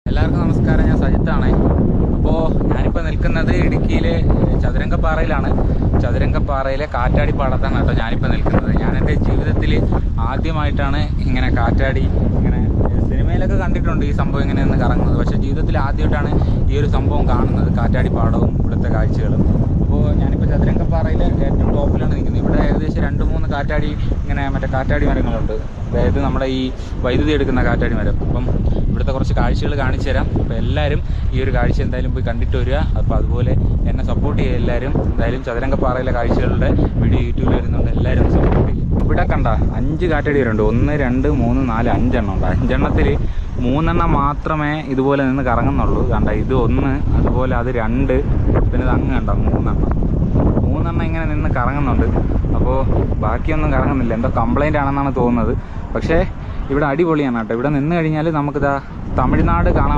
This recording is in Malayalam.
എല്ലാവർക്കും നമസ്കാരം. ഞാൻ സജിത്താണ്. അപ്പോൾ ഞാനിപ്പോൾ നിൽക്കുന്നത് ഇടുക്കിയിലെ ചതുരംഗപ്പാറയിലാണ്. ചതുരംഗപ്പാറയിലെ കാറ്റാടി പാടത്താണ് കേട്ടോ ഞാനിപ്പോൾ നിൽക്കുന്നത്. ഞാൻ എൻ്റെ ജീവിതത്തിൽ ആദ്യമായിട്ടാണ് ഇങ്ങനെ കാറ്റാടി, ഇങ്ങനെ സിനിമയിലൊക്കെ കണ്ടിട്ടുണ്ട് ഈ സംഭവം ഇങ്ങനെയൊന്ന് കറങ്ങുന്നത്. പക്ഷേ ജീവിതത്തിൽ ആദ്യമായിട്ടാണ് ഈ ഒരു സംഭവം കാണുന്നത്, കാറ്റാടി പാടവും ഇവിടുത്തെ കാഴ്ചകളും. അപ്പോൾ ഞാനിപ്പോൾ ചതുരംഗപ്പാറയിലെ ഏറ്റവും ടോപ്പിലാണ് നിൽക്കുന്നത്. ഇവിടെ ഏകദേശം 2-3 കാറ്റാടി, ഇങ്ങനെ മറ്റേ കാറ്റാടി മരങ്ങളുണ്ട്. അതായത് നമ്മുടെ ഈ വൈദ്യുതി എടുക്കുന്ന കാറ്റാടി മരം. അപ്പം ഇവിടുത്തെ കുറച്ച് കാഴ്ചകൾ കാണിച്ചു തരാം. അപ്പോൾ എല്ലാവരും ഈ ഒരു കാഴ്ച എന്തായാലും പോയി കണ്ടിട്ട് വരിക. അപ്പോൾ അതുപോലെ എന്നെ സപ്പോർട്ട് ചെയ്യുക എല്ലാവരും. എന്തായാലും ചതുരംഗപ്പാറയിലെ കാഴ്ചകളുടെ വീഡിയോ യൂട്യൂബിൽ വരുന്നുണ്ട്, എല്ലാവരും സപ്പോർട്ട് ചെയ്യും. ഇവിടെ കണ്ട 5 കാറ്റാടി വരുന്നുണ്ട്. 1, 2, 3, 4, 5 എണ്ണം ഉണ്ട്. 5 എണ്ണത്തിൽ 3 എണ്ണം മാത്രമേ ഇതുപോലെ നിന്ന് കറങ്ങുന്നുള്ളൂ. കണ്ട, ഇത് 1, അതുപോലെ അത് 2, പിന്നെ ഇത് അങ്ങ് കണ്ട 3 എണ്ണം. 3 എണ്ണം ഇങ്ങനെ നിന്ന് കറങ്ങുന്നുണ്ട്. അപ്പോൾ ബാക്കിയൊന്നും കറങ്ങുന്നില്ല, എന്തോ കംപ്ലൈൻ്റ് ആണെന്നാണ് തോന്നുന്നത്. പക്ഷേ ഇവിടെ അടിപൊളിയാണ് കേട്ടോ. ഇവിടെ നിന്ന് കഴിഞ്ഞാൽ നമുക്കിതാ തമിഴ്നാട് കാണാൻ